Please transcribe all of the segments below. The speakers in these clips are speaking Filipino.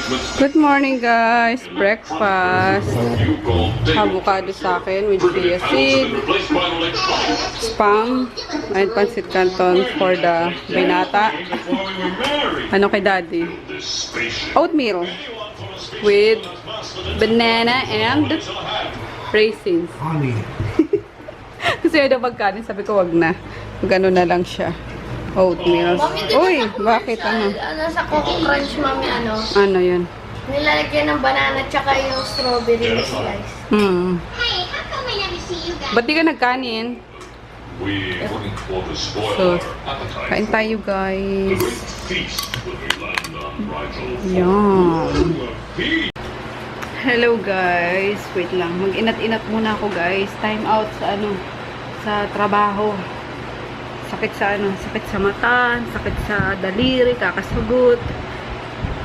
Good morning guys! Breakfast. Avocado sa akin with chia seed, spam, and pancit canton for the binata. Ano kay daddy? Oatmeal with banana and raisins. Honey. Kasi yun ang magkanin. Sabi ko wag na. Magano na lang siya. Oatmeal. Uy! Bakit ano? Sa Coco Crunch, mami, Ano yun? nilalagyan ng banana tsaka yung strawberry na slice. Hey, how come I never see you guys? Ba't di ka nagkanin? We wouldn't want to spoil So, our appetite. kain tayo The guys. great feast when we land on Rigel. Yum. Feast. Hello guys. Wait lang. Mag-inat-inat muna ako guys. Time out sa sa trabaho. Sakit sa sakit sa mata, sakit sa daliri, kakasugot.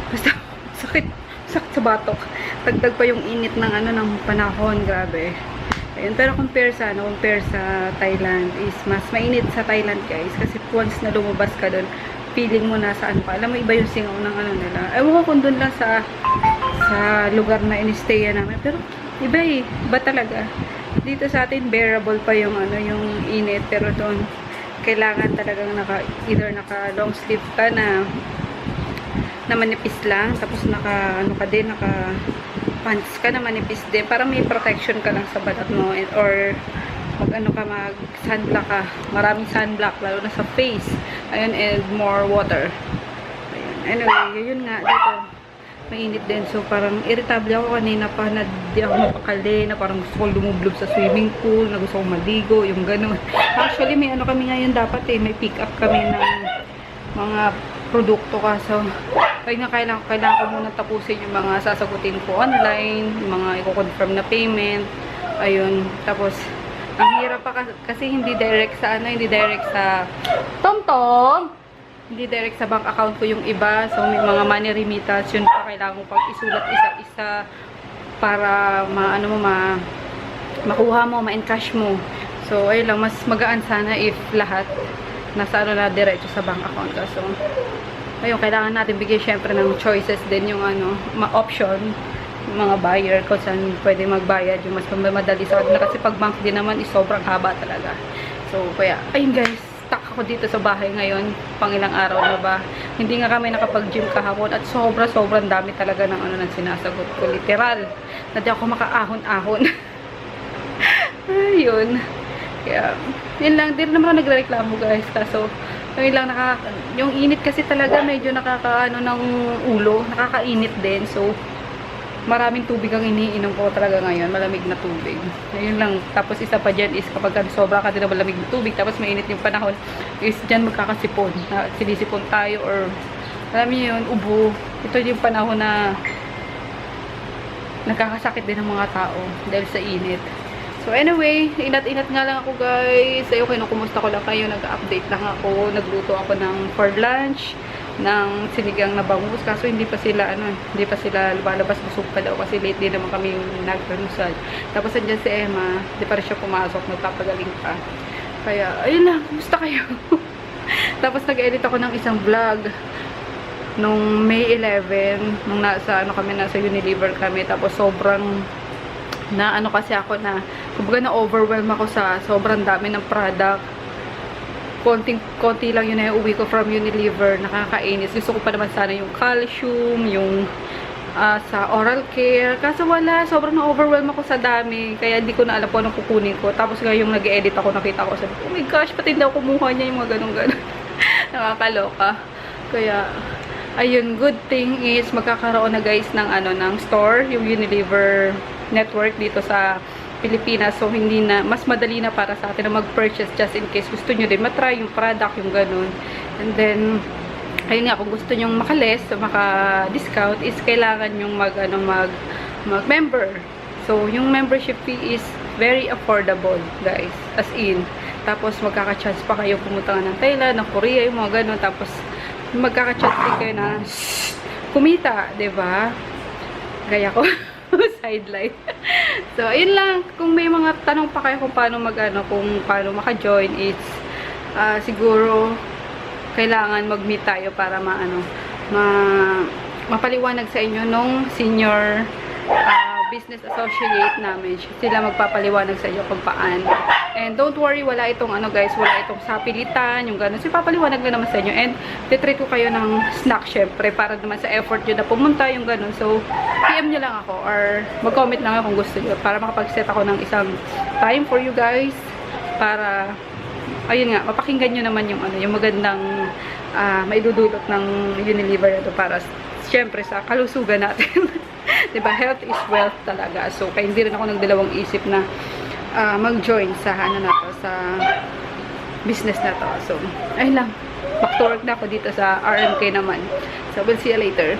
Basta sakit sa batok. Dagdag pa yung init ng ng panahon, grabe. Ayun, pero compare sa Thailand is mas mainit sa Thailand guys kasi once na lumabas ka doon, feeling mo nasa pa. Alam mo iba yung singaw ng nila. Ewan ko kung doon lang sa lugar na in-stay namin, pero iba talaga. Dito sa atin bearable pa yung yung init, pero doon kailangan talagang either naka long sleeve ka na manipis lang, tapos naka pants ka na manipis din para may protection ka lang sa balat mo, or mag sunblock ka, maraming sunblock lalo na sa face, ayun, and more water. Ayun. Anyway, yun nga dito mainit din, so parang irritable ako kanina pa na di ako mapakali, na parang gusto kong lumublob sa swimming pool, na gusto kong maligo, yung ganun. Actually may kami ngayon dapat may pick up kami ng mga produkto ka, so kailangan ko muna tapusin yung mga sasagutin ko online, yung mga i-confirm na payment, ayun. Tapos ang hirap pa kasi hindi direct sa TomTom, hindi direct sa bank account ko yung iba, so may mga money remittance, yun pa kailangan ko pag isulat isa-isa para makuha mo, ma-encash mo. So ayun lang, mas magaan sana if lahat nasa na diretso sa bank account ka. So ayun, kailangan natin bigyan syempre ng choices din yung option, yung mga buyer kung saan pwede magbayad, yung mas madali sa kanila kasi pag bank din naman is sobrang haba talaga. So kaya ayun guys, stuck ako dito sa bahay ngayon, pang ilang araw na ba. Hindi nga kami nakapag-gym kahapon at sobrang dami talaga ng ng sinasagot ko. Literal, na di ako makaahon-ahon. Ayun. Kaya, yun lang. Di naman ako nagrereklamo guys. Kaso, yun lang, yung init kasi talaga medyo nakakaano ng ulo. Nakakainit din. So, maraming tubig ang iniinom ko talaga ngayon, malamig na tubig. Ayun lang. Tapos isa pa dyan is kapag sobra ka din na malamig na tubig, tapos mainit yung panahon, is dyan magkakasipon. Sinisipon tayo, or alam niyo yun, ubo. Ito yung panahon na nagkakasakit din ng mga tao dahil sa init. So anyway, inat-inat nga lang ako guys. Ayun, kinukumusta ko lang kayo, nag-update lang ako, nagluto ako for lunch ng sinigang na bangus, kaso hindi pa sila lumalabas, busog pa daw kasi late din naman kami nagtanusal. Tapos andyan si Emma, hindi pa rin siya pumasok, nagpapagaling pa. Kaya ayun lang, kumusta kayo? Tapos nag-edit ako ng isang vlog nung May 11, nung nasa Unilever kami, tapos sobrang kasi ako kumbaga na-overwhelm ako sa sobrang dami ng product. Konti lang yun na uwi ko from Unilever, nakakainis. Gusto ko pa naman sana yung calcium, yung sa oral care, kaso wala, sobrang na-overwhelm ako sa dami, kaya hindi ko na alam po anong kukunin ko. Tapos ngayong nag-edit ako, nakita ko, sabi ko, oh my gosh, pati daw kumuha niya yung mga ganun nakakaloka. Kaya ayun, good thing is magkakaroon na guys ng ng store, yung Unilever network dito sa Pilipinas, so hindi na, mas madali na para sa atin na mag-purchase just in case gusto nyo din matry yung product, yung ganun. And then ayun nga, kung gusto nyo maka-less, maka-discount, is kailangan yung mag-member. So yung membership fee is very affordable guys, as in. Tapos magkaka-chance pa kayo pumunta ng Thailand, ng Korea, yung mga ganun. Tapos magkaka-chance din kayo na kumita, 'di ba? Gaya ko. Sideline. So, ayun lang. Kung may mga tanong pa kayo kung paano kung paano maka-join, it's siguro kailangan mag-meet tayo para mapaliwanag sa inyo nung senior business associate namin. Sila magpapaliwanag sa inyo kung paano. And don't worry, wala itong ano guys, wala itong sapilitan, yung gano'n. So, papaliwanag na naman sa inyo. And titreat ko kayo ng snack syempre para naman sa effort nyo na pumunta yung gano'n. So, PM nyo lang ako or mag-comment lang ako kung gusto nyo para makapag-set ako ng isang time for you guys para, ayun nga, mapakinggan nyo naman yung ano, yung magandang maidudulot ng Unilever na to para syempre sa kalusugan natin. Diba? Health is wealth talaga. So, kaya hindi rin ako nagdalawang isip na mag-join sa ano na to, sa business na to. So, ayun lang. Back to work na ako dito sa RMK naman. So, we'll see you later.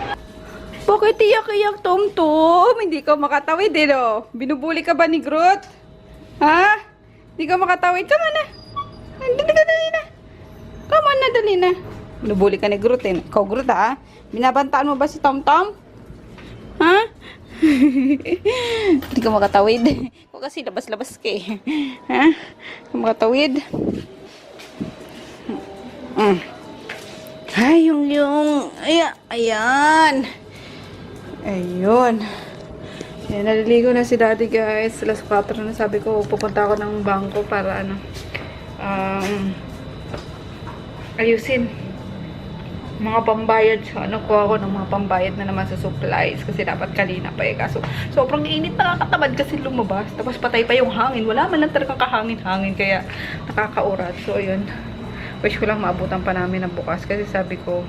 Bakit iyak-iyak, Tom-Tom? Hindi ka makatawid eh, no? Binubuli ka ba ni Groot? Ha? Hindi ka makatawid? Come on na. Dali na. Come on na, dali na. Binubuli ka ni Groot eh. Ikaw, Groot, ha? Binabantaan mo ba si Tom-Tom? Ha? Hindi ka makatawid. O kasi labas-labas ka eh. Ha? Hindi ka makatawid. Ay, ayan. Ayun. Ayan, naliligo na si Daddy guys. Alas 4 na, sabi ko, pupunta ako ng bangko para ano, ayusin mga pambayad sa ano ko ako ng mga pambayad na naman sa supplies kasi dapat kanina pa eh, kaso sobrang init, nakakatamad kasi lumabas, tapos patay pa yung hangin, wala man lang talagang kahangin-hangin kaya nakakaurat. So ayun, wish ko lang maabutan pa namin ng bukas kasi sabi ko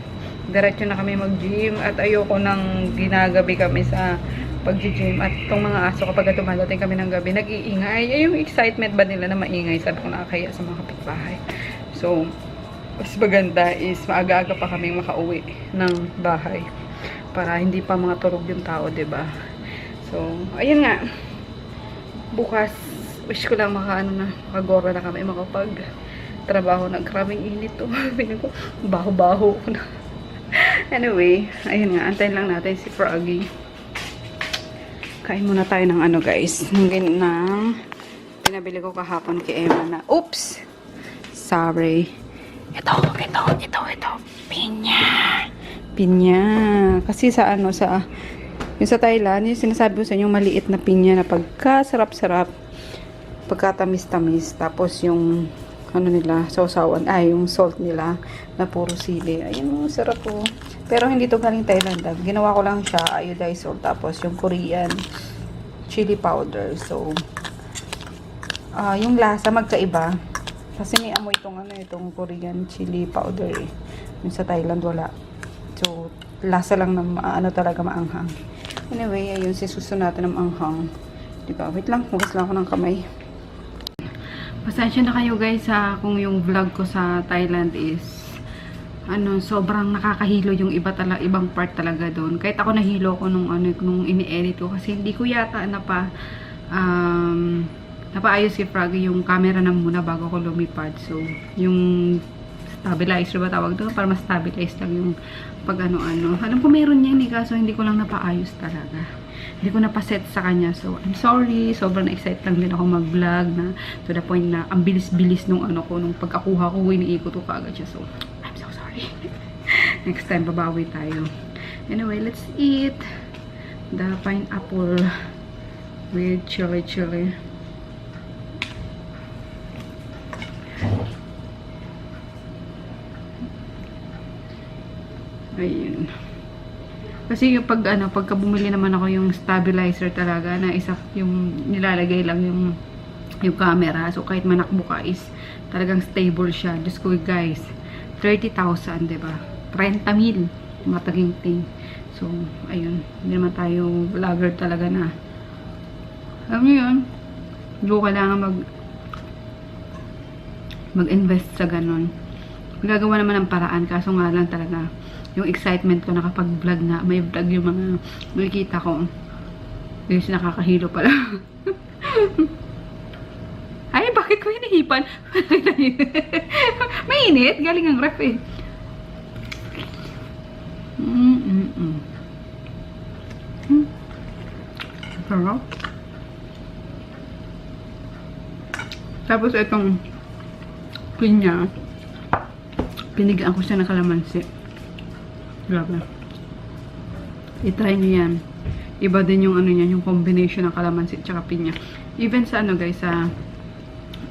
diretso na kami mag-gym at ayoko nang ginagabi kami sa pag-gym at itong mga aso kapag dumadating kami ng gabi nag-iingay, yung excitement ba nila na maingay, sabi ko nakakaya sa mga kapitbahay. So mas maganda is maaga-aga pa kaming makauwi ng bahay para hindi pa mga turog yung tao, diba? So, ayun nga. Bukas, wish ko lang makagora na kami makapag-trabaho. Nagraming init to. Piling ko, baho-baho ko na. Anyway, ayun nga. Antayin lang natin si Froggy. Kain muna tayo ng ano guys. Ng pinabili ko kahapon kay Emma na, oops! Sorry. Ito. Pinya. Kasi sa ano, yung sa Thailand, yung sinasabi ko sa inyo, maliit na pinya na pagka-sarap-sarap, pagka-tamis-tamis, tapos yung, ano nila, sausawan, yung salt nila, na puro sili. Ayun, sarap po. Pero hindi to galing Thailand. Ginawa ko lang siya, iodized salt, tapos yung Korean chili powder. So, yung lasa magkaiba. Kasi may amoy itong Korean chili powder eh. Yung sa Thailand wala. So, lasa lang na talaga maanghang. Anyway, ayun, sisuso natin ng anghang. Diba? Wait lang, hugas lang ako ng kamay. Pasensya na kayo guys kung yung vlog ko sa Thailand is sobrang nakakahilo yung ibang part talaga doon. Kahit ako nahilo ko nung ini-edit ko kasi hindi ko yata napaayos si Froggy yung camera na muna bago ko lumipad. So, yung stabilizer ba tawag doon? Para mas stabilize lang yung pag ano-ano. Alam ko meron yan eh, kaso hindi ko lang napaayos talaga. Hindi ko napaset sa kanya. So, I'm sorry. Sobrang excited lang din ako mag-vlog na to the point na ang bilis-bilis nung nung pagkakuha ko, iniikot ko kaagad siya. So, I'm so sorry. Next time, babawi tayo. Anyway, let's eat the pineapple with chili. Ayun. Kasi yung pagka bumili naman ako yung stabilizer talaga na isa yung nilalagay lang yung camera. So kahit manakbo ka is talagang stable siya. Diyos ko guys, 30,000, diba? 30,000 mataginting. So ayun, hindi naman tayo vlogger talaga na. Alam niyo yun, hindi ko kailangan mag-invest sa ganun. Gagawa naman ng paraan, kaso nga lang talaga yung excitement ko na kapag vlog na, may vlog yung mga makikita ko. Kasi nakakahilo pala. Ay, bakit ko hinihipan? Mainit, galing ang ref eh. Sarap. Tapos itong pinya, pinigyan ko siya ng kalamansi. Grabe. I-try nyo yan. Iba din yung ano niya, yung combination ng kalamansi at saka pinya. Even sa ano guys, sa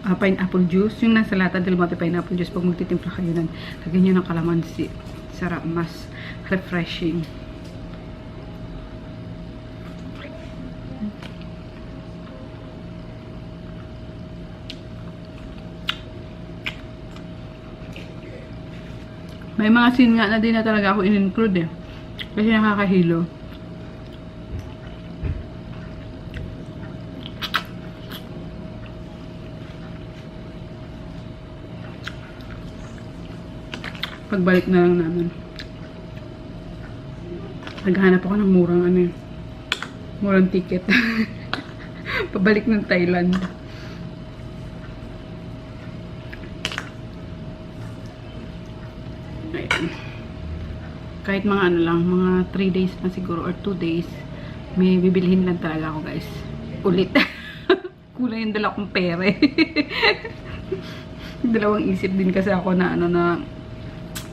pineapple juice, yung nasa lata del Monte pineapple juice, pag magtitimpla kayo nun, lagyan nyo ng kalamansi. Sarap, mas refreshing. May mga scene nga na din na talaga ako in-include eh. Kasi nakakahilo. Pagbalik na lang namin. Naghahanap ako ng murang ano eh. Murang ticket. Pabalik ng Thailand. Ayan. Kahit mga ano lang, mga 3 days na siguro or 2 days, may bibilhin lang talaga ako guys. Ulit. Kulang yung dala kong pere. Dalawang isip din kasi ako na ano na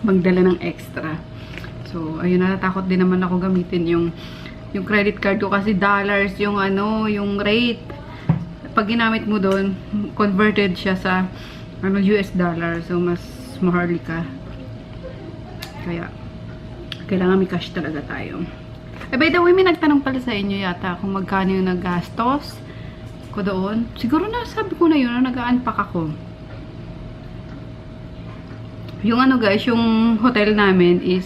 magdala ng extra. So, ayun, natatakot din naman ako gamitin yung credit card ko kasi dollars yung ano, yung rate. Pag ginamit mo doon, converted siya sa ano, US dollar. So, mas maharli ka. Kaya, kailangan may cash talaga tayo. Eh, by the way, may nagtanong pala sa inyo yata kung magkano yung naggastos ko doon. Siguro na, sabi ko na yun, na nag-unpack ako. Yung ano guys, yung hotel namin is,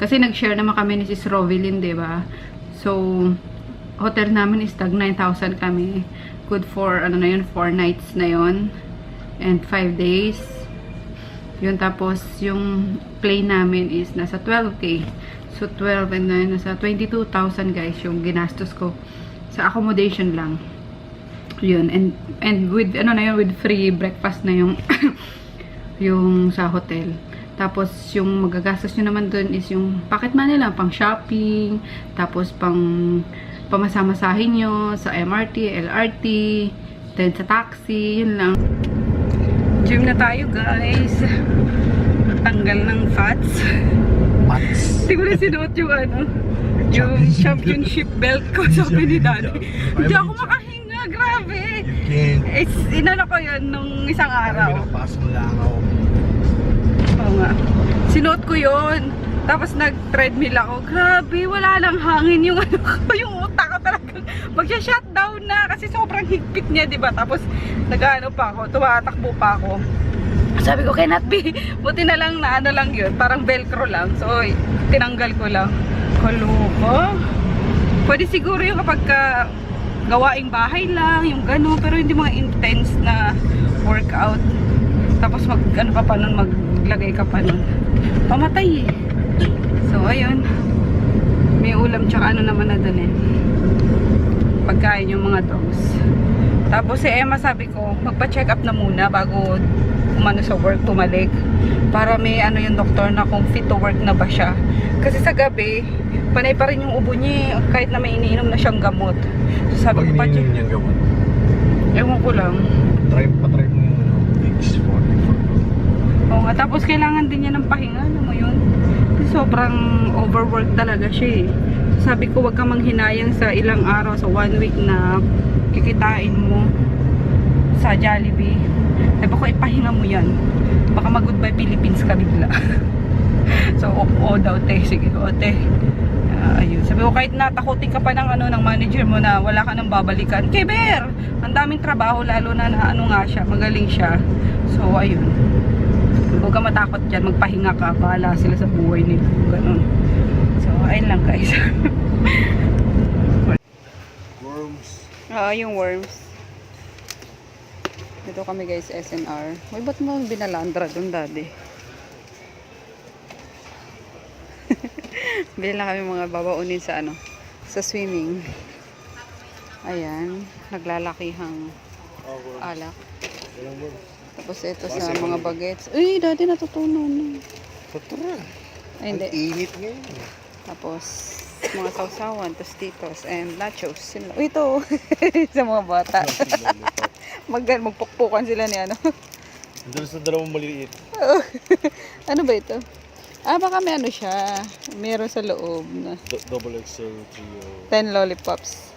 kasi nag-share naman kami ni Sis Rovelyn, diba? So, hotel namin is tag 9,000 kami. Good for, ano na yun, 4 nights na yun. And 5 days. Yun, tapos, yung plane namin is nasa 12K. So, 12 and then, nasa 22,000 guys, yung ginastos ko sa accommodation lang. Yun, and with, ano na yun, with free breakfast na yung, yung sa hotel. Tapos, yung magagastos nyo naman dun is yung pocket money lang, pang shopping, tapos pang pamasamasahin nyo sa MRT, LRT, then sa taxi, yun lang. Gym na tayo guys. Tanggal ng fats. Hindi ko na sinuot yung ano, yung championship belt ko, sabi ni Daddy. Hindi ako makahinga, grabe. It's, inano ko yun nung isang araw. Oo nga. Sinuot ko yun. Tapos nag-treadmill ako. Grabe, wala lang hangin yung ano ko. Yung utak ko talagang magsha-shutdown na. Kasi sobrang higpit niya, diba? Tapos nag-ano pa ako, tumatakbo pa ako. Sabi ko, cannot be. Buti na lang na ano lang yun. Parang velcro lang. So, tinanggal ko lang. Kaloko. Pwede siguro yung kapag gawaing bahay lang, yung gano'n. Pero hindi mga intense na workout. Tapos mag, ano ka pa nun, maglagay ka pa nun. Pamatay eh. So, ayun. May ulam tsaka ano naman na dun eh. Pagkain yung mga dogs. Tapos si Emma sabi ko, magpa-check up na muna bago umano sa work, tumalik. Para may ano yung doktor na kung fit to work na ba siya. Kasi sa gabi, panay pa rin yung ubo niya kahit na may iniinom na siyang gamot. So, sabi ko pa check. Niyang gamot? Ewan ko lang. Patry mo yung ano, X44. Oo nga, tapos kailangan din niya ng pahinga, ano mo yun? Sobrang overwork talaga siya eh. Sabi ko, wag ka manghinayang sa ilang araw, sa 1 week na kikitain mo sa Jollibee. Sabi ko, ipahinga mo yan. Baka mag-goodbye Philippines ka bigla. So, oo daw, te. Sige, oo, te. Ayun. Sabi ko, kahit natakutin ka pa ng, ano, ng manager mo na wala ka nang babalikan. Keber! Ang daming trabaho, lalo na ano nga siya, magaling siya. So, ayun. Huwag ka matakot dyan, magpahinga ka, bahala sila sa buhay nila, ganun. So, ayun lang guys. Worms. Oo, yung worms. Dito kami guys, SNR. Uy, ba't mo binalandra dun, Daddy? Bili lang kami mga babaunin sa ano, sa swimming. Ayan, naglalakihang alak. Tapos ito sa mga bagets. Uy, Daddy, natutunan. Patra. Ay, hindi. Ang init ngayon. Tapos, mga sausawan, tostitos, and nachos. Uy, ito. Sa mga bata. Magpukpukan sila ni ano. Doon sa dalawang maliliit. Ano ba ito? Baka may ano siya. Meron sa loob na Double XL trio. 10 lollipops.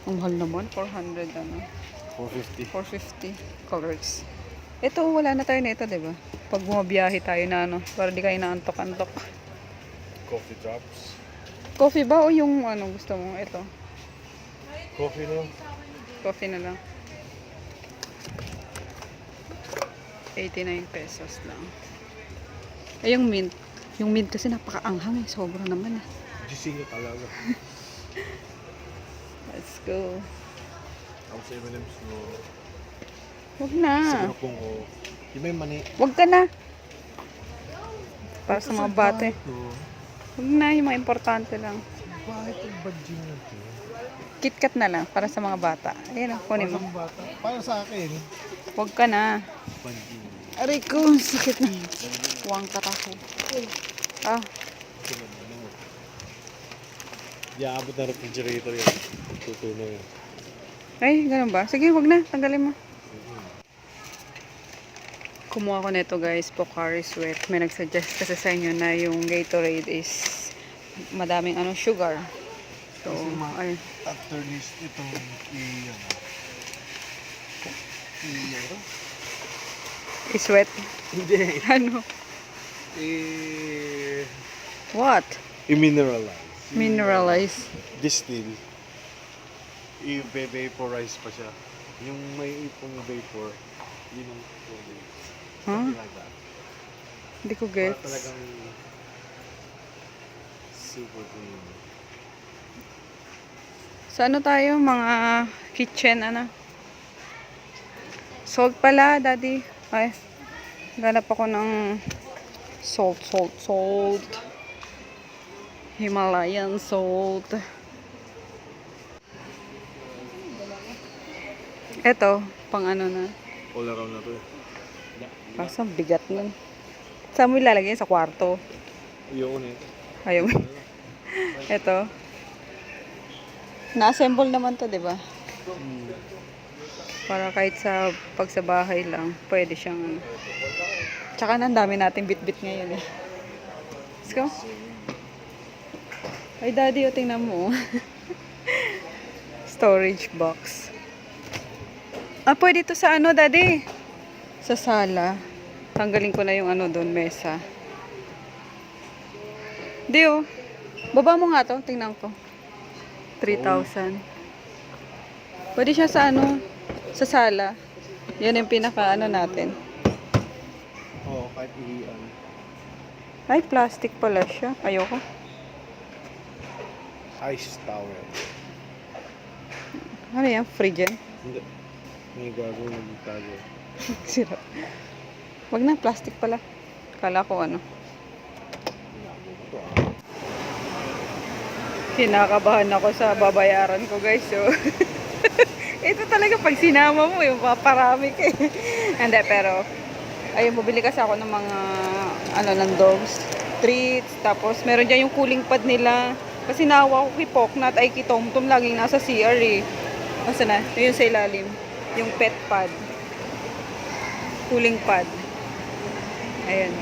Ang mahal naman. 400 ano. 450. 450 colors. Ito, wala na tayo nito, diba? Pag bumabiyahe tayo na ano, para di kayo naantok-antok. Coffee drops. Coffee ba o yung ano gusto mo? Ito. Coffee no? Coffee na lang. 89 pesos lang. Ay, yung mint. Yung mint kasi napakaanghang eh. Sobra naman eh. Gising ka talaga. Let's go. Ako sa M&M's no. Huwag Sa na. pinapong ko. Di ba yung mani? Huwag ka na. Para sa mga bata eh. Ito. Huwag na. Yung mga importante lang. Bakit ang badging na ito? KitKat na lang para sa mga bata. Ayan, kunin mo. Para sa bata. Para sa akin. Huwag ka na. Badging. Aray ko, sakit na. Huwag ka ako. Ah, Di aabot na refrigerator yan. Tutunaw yan. ay, ganun ba? Sige, wag na. Tanggalin mo. Kumuha ko nito guys, Pocari Sweat. May nagsuggest kasi sa inyo na yung Gatorade is madaming ano, sugar. So, ay. After this, itong I-sweat. Hindi. Ano? What? I-mineralize. Mineralize. Distill. I-vaporize pa siya. Yung may ipong vapor, yun ang tubig. Huh? Something like that. Hindi ko Para gets. talagang super clean. Sa ano tayo? Mga kitchen, ano? Salt pala, daddy. Ay, ganap ako ng salt. Himalayan salt. Eto, pang ano na. All around na to eh. Kaso bigat nun. Saan mo ilalagay? Sa kwarto. Yun eh. Ayaw. Eto. Na-assemble naman to, di ba? Para kahit pag sa bahay lang, pwede siyang ano. Tsaka na, ang dami natin bit-bit ngayon eh. Let's go. Ay, daddy, tingnan mo. Storage box. Pwede to sa ano, daddy? Sa sala. Tanggalin ko na yung ano doon, mesa. Di oh. Baba mo nga to, tingnan ko. 3,000. Pwede siya sa ano, sa sala. Yan yung pinaka ano natin. Oo, kahit iiyan. Ay, plastic pala siya. Ayoko. Ice towel. Ano yan? Free dyan? Hindi. May gagawin na ditago. Sira. Wag na, plastic pala. Kala ko ano. Kinakabahan ako sa babayaran ko guys. So, ito talaga pag sinama mo, yung paparami ka eh. Hindi, pero ayun, bumili kasi ako ng mga ano ng dogs treats. Tapos meron dyan yung cooling pad nila. Kasi nawa ko kay Poknat ay kay Tomtom laging nasa CR eh. Asa na? Yun sa ilalim. Yung pet pad. Cooling pad. Ayan.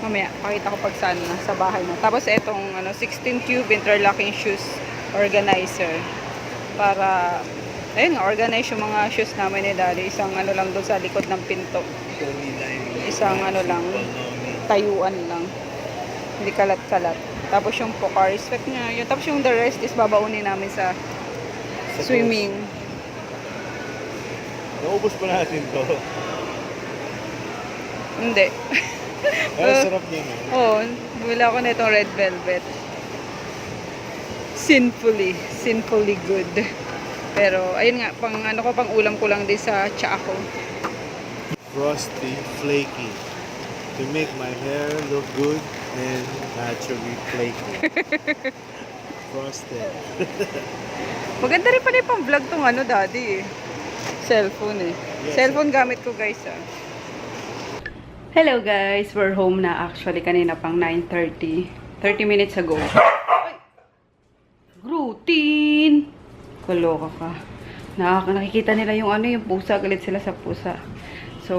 Mamaya, pakita ko pag saan na, sa bahay na. Tapos itong ano, 16 cube interlocking shoes organizer. Para, ayun nga, organize yung mga shoes namin ni Daddy. Isang ano lang doon sa likod ng pinto. Isang ano lang, tayuan lang. Hindi kalat-kalat. Tapos yung Pocari Sweat niya. Yun. Tapos yung the rest is babaunin namin sa swimming. Naubos pa natin to. Hindi. Ay, sarap niya no? Oo, bumili ako na itong red velvet. Sinfully good. Pero, ayun nga, pang ano ko, pang ulam ko lang din sa tsa ko. Frosty Flaky. To make my hair look good and naturally flaky. Frosted. Maganda rin pala yung pang vlog tong ano, daddy eh. Cellphone eh. Yes. Cellphone gamit ko guys ah. Hello guys, we're home na actually kanina pang 9:30. 30 minutes ago. Ay! Routine! Kaloka ka. Nakikita nila yung ano, yung pusa. Galit sila sa pusa. So,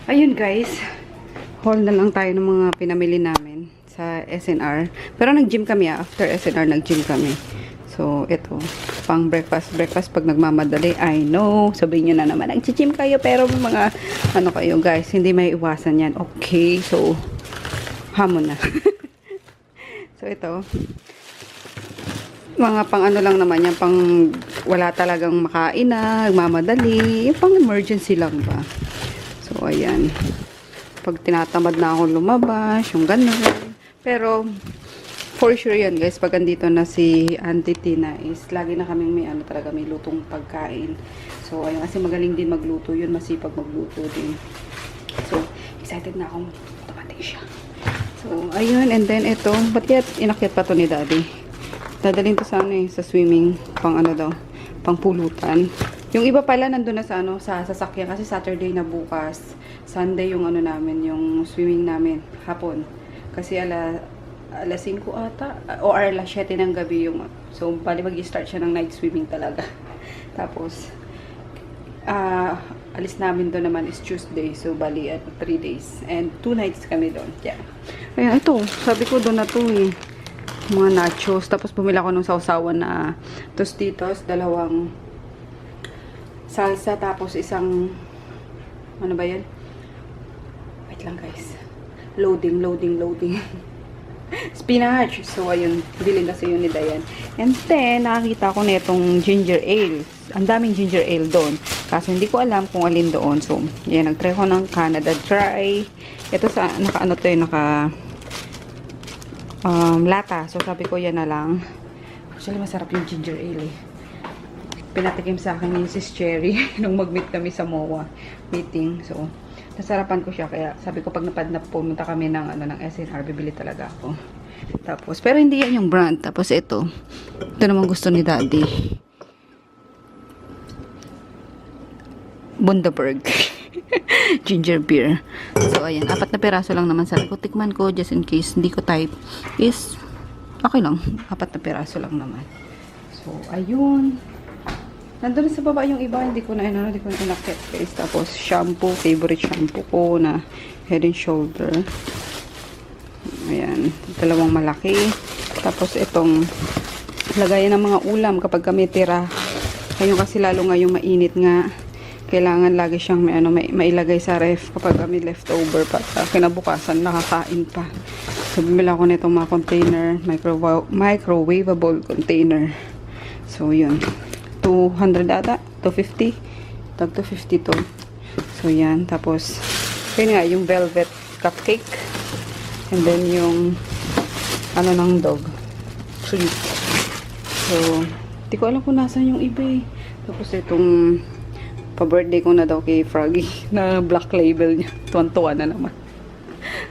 ayun guys. haul na lang tayo ng mga pinamili namin sa SNR. Pero nag-gym kami after SNR nag-gym kami. So, ito. Pang breakfast pag nagmamadali. I know. Sabihin nyo na naman, nag-gym kayo pero mga, ano kayo guys, hindi may iwasan yan. Okay. So, hamon na. So, ito. Mga pang ano lang naman yan, pang wala talagang makain na, nagmamadali. Yung pang emergency lang ba. So, ayan. Pag tinatamad na ako lumabas, yung ganun. Pero, for sure yan guys, pag andito na si Auntie Tina is lagi na kaming may ano talaga, may lutong pagkain. So, ayun, kasi magaling din magluto yun, masipag magluto din. So, excited na akong tumating siya. So, ayun, and then ito, ba't kaya inakyat pa to ni Daddy? Dadalhin to sa ano eh, sa swimming, pang ano daw, pang pulutan. Yung iba pala nandun na sa ano, sa sasakyan kasi Saturday na bukas. Sunday yung ano namin, yung swimming namin, hapon. Kasi alas 5 ata, o alas 7 ng gabi yung, so bali mag-start siya ng night swimming talaga. Tapos, alis namin doon naman is Tuesday, so bali at 3 days, and 2 nights kami doon. Yeah. Ayan, ito, sabi ko doon na to eh, mga nachos, tapos bumila ko ng sausawan na tostitos, 2 salsa, tapos isang, ano ba yan? Wait lang guys, loading. Spinach. So, ayun. Bilhin kasi yun ni Dayan. And then, nakakita ko na itong ginger ale. Ang daming ginger ale doon. Kaso, hindi ko alam kung alin doon. So, yan. Nag-try ko ng Canada Dry. Ito sa, naka-ano to yun, lata. So, sabi ko, yan na lang. Actually, masarap yung ginger ale eh. Pinatikim sa akin ni Sis Cherry nung mag-meet kami sa MOA meeting. So, nasarapan ko siya, kaya sabi ko pag napadnap pumunta kami ng ano ng SNR, bibili talaga ako. Tapos pero hindi yan yung brand. Tapos ito naman gusto ni Daddy, Bundaberg ginger beer. So ayan, 4 na piraso lang naman. Sabi ko tikman ko just in case hindi ko type is okay lang, 4 na piraso lang naman. So ayun, nandun sa baba yung iba, hindi ko na inakit guys. Tapos shampoo, favorite shampoo ko na Head and Shoulder. Ayan, 2 malaki. Tapos itong lagayan ng mga ulam kapag kami tira. Ngayon kasi lalo ngayong mainit nga, kailangan lagi siyang mailagay sa ref kapag kami leftover pa. Kinabukasan nakakain pa. So bumili ako nitong mga container, microwavable container. So yun, 200 ata, 250, tag 250 to. So yan, tapos yun nga, yung velvet cupcake, and then yung ano ng dog treat. So di ko alam kung nasan yung iba eh. Tapos itong pa-birthday ko na daw kay Froggy na black label niya, tuwan-tuwa na naman.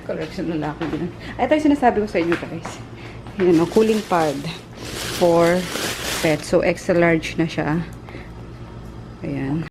Collection na laki din. Ay, ito yung sinasabi ko sa inyo guys, yun o, cooling pad for pet. So, extra large na siya. Ayan.